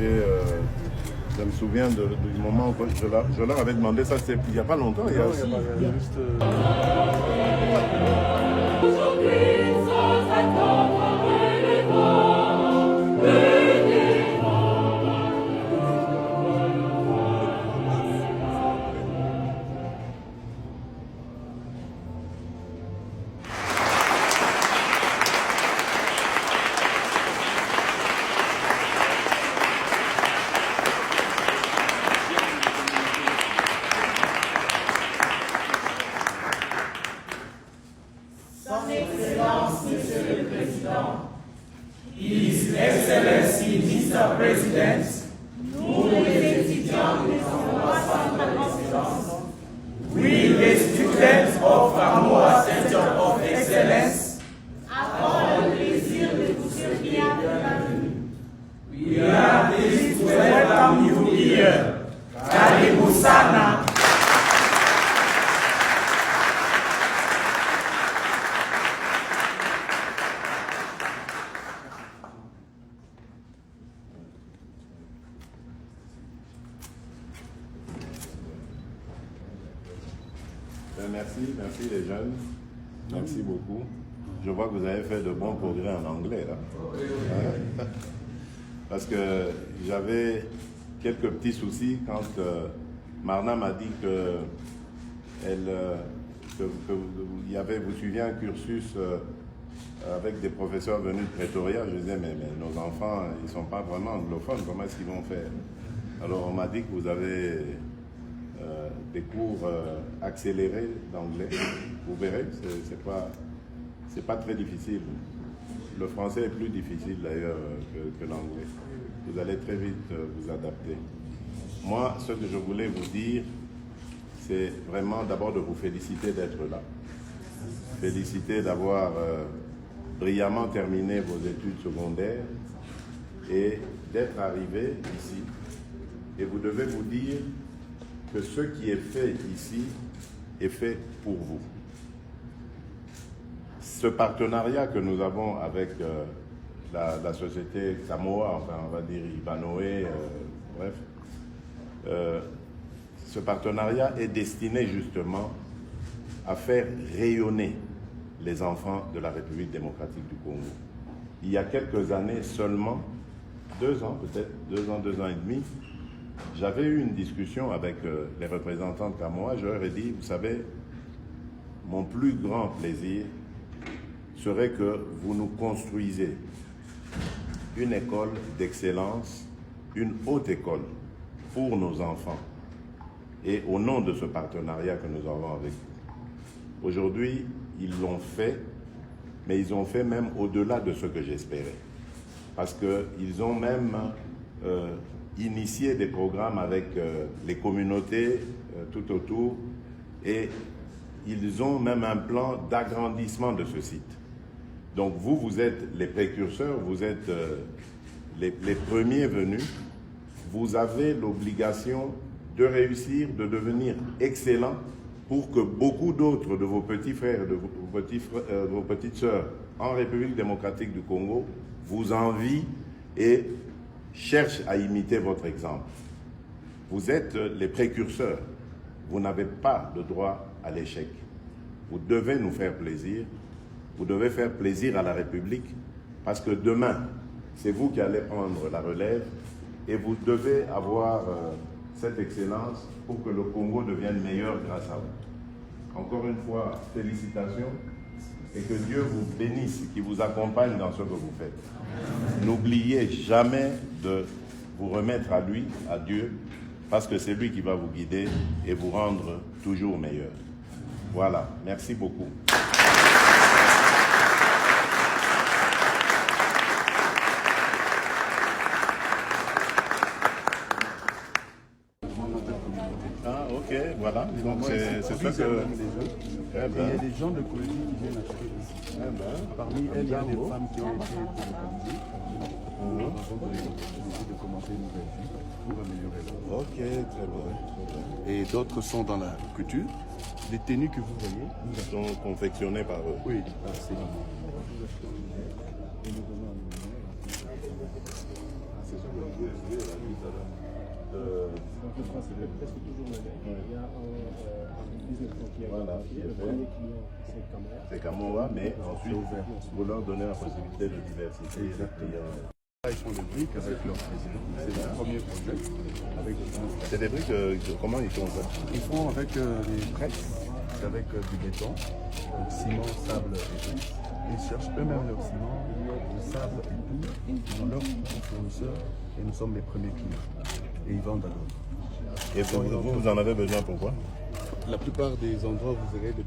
je me souviens du moment où je leur avais demandé ça, c'était il n'y a pas longtemps, il y a aussi. His Excellency Mr. President, nous les étudiants de we the students of Kamoa Center of Excellence, avons le plaisir de vous servir bienvenue. We are pleased to welcome you here. Karibu sana. Merci les jeunes, merci beaucoup. Je vois que vous avez fait de bons progrès en anglais là. Parce que j'avais quelques petits soucis quand Marna m'a dit que vous suiviez un cursus avec des professeurs venus de Pretoria. Je disais mais nos enfants ils ne sont pas vraiment anglophones, comment est-ce qu'ils vont faire? Alors on m'a dit que vous avez des cours accélérés d'anglais. Vous verrez, c'est pas très difficile. Le français est plus difficile d'ailleurs que l'anglais. Vous allez très vite vous adapter. Moi, ce que je voulais vous dire, c'est vraiment d'abord de vous féliciter d'être là. Féliciter d'avoir brillamment terminé vos études secondaires et d'être arrivé ici. Et vous devez vous dire que ce qui est fait ici est fait pour vous. Ce partenariat que nous avons avec la société Kamoa, enfin on va dire Ibanoé, bref, ce partenariat est destiné justement à faire rayonner les enfants de la République démocratique du Congo. Il y a quelques années seulement, 2 ans peut-être, 2 ans et demi, j'avais eu une discussion avec les représentants de Kamoa. Je leur ai dit, vous savez, mon plus grand plaisir serait que vous nous construisez une école d'excellence, une haute école pour nos enfants. Et au nom de ce partenariat que nous avons avec vous. Aujourd'hui, ils l'ont fait, mais ils ont fait même au-delà de ce que j'espérais. Parce qu'ils ont même initié des programmes avec les communautés tout autour et ils ont même un plan d'agrandissement de ce site. Donc vous êtes les précurseurs, vous êtes les premiers venus. Vous avez l'obligation de réussir, de devenir excellent pour que beaucoup d'autres de vos petits frères, de vos petites sœurs en République démocratique du Congo vous envient et cherchent à imiter votre exemple. Vous êtes les précurseurs. Vous n'avez pas le droit à l'échec. Vous devez nous faire plaisir. Vous devez faire plaisir à la République parce que demain, c'est vous qui allez prendre la relève et vous devez avoir cette excellence pour que le Congo devienne meilleur grâce à vous. Encore une fois, félicitations et que Dieu vous bénisse, qui vous accompagne dans ce que vous faites. N'oubliez jamais de vous remettre à lui, à Dieu, parce que c'est lui qui va vous guider et vous rendre toujours meilleur. Voilà, merci beaucoup. Ah, ok, voilà. Donc c'est ça que... Il y a des gens de Colombie qui viennent acheter ici. Parmi elles, il y a des femmes qui ont été délocalisées. Nous avons décidé de commencer une nouvelle vie pour améliorer leur. Ok, très bien. Et d'autres sont dans la couture. Les tenues que vous voyez, Ils sont confectionnés par eux. oui, c'est c'est ça que je disais là tout à l'heure. C'est presque toujours le même. Il y a un business qui est Voilà, le premier client, c'est Camara. C'est Camora, mais ensuite, vous leur donnez la possibilité de diversifier les clients. Là, ils font des briques avec leur président. C'est le premier projet. C'est des briques, comment ils font ça? Ils font avec des presses, avec du béton, donc ciment, sable et tout. Ils cherchent eux-mêmes leur ciment, le sable et tout. Ils ont leurs fournisseurs et nous sommes les premiers clients. Et ils vendent à d'autres. Et vous en avez besoin pourquoi? La plupart des endroits, vous verrez,